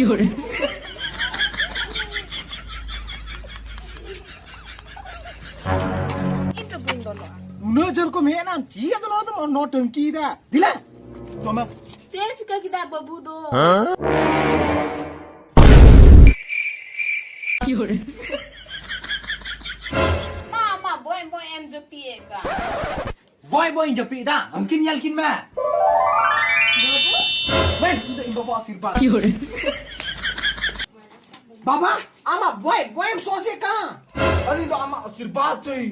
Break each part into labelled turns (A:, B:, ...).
A: Itu pun dulu.
B: Nujar ko meh na cia to no tangki da. Dila. Toma.
A: Cek jika kita babu do. Mama boy em jepi ka.
B: Boy japi da. Amkin yalkin ma.
A: Babu.
B: Wen, itu bawa sirba. Baba, ama boy सोचे कहाँ? अरे तो ama आशीर्वाद चाहिए।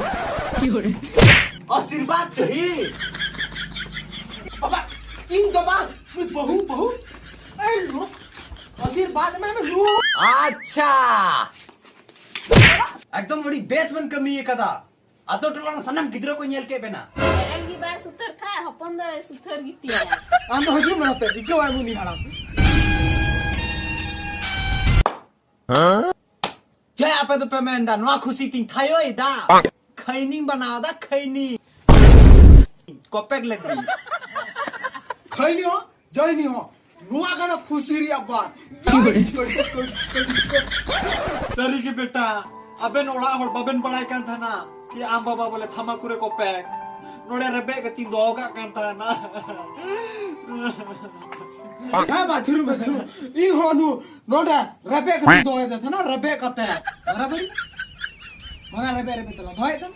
B: आशीर्वाद चाहिए। बाबा, इन दबा, मैं बहू, ए लो, आशीर्वाद में लो। अच्छा, एकदम बड़ी बेसमेंट कमी है कदा। atau tulang sanam gidro ko nyel ke bena.
A: Lagi ba sutar tha hapon da sutar gitiya.
B: Ando haju manate, ike wa muni haram. जय आप तो पेमेंट दा नवा खुशी तीन थायो इदा खैनी बना दा खैनी कॉपेक लगी खैनी हो जयनी हो नवा गाना खुशी री अब्बा सरी की बेटा अबेन ओड़ा और बबेन बड़ाई कान था ना कि आम बाबा बोले थमा कुरे कॉपेक नोड़े रबे के तीन दोगा कान था ना हाँ बाथरूम इन होनु नोड़ा रबे का दो है था ना रबे कहते हैं बराबर मना रबे तो धोए था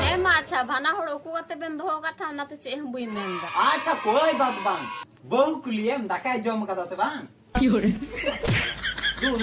A: ए माछा भाना होड़ो को कते बेन धोगा था ना तो चे हम बुइन नेंदा
B: अच्छा कोई बात बांग बहु कुलियम दकाय जम का दसे बांग दो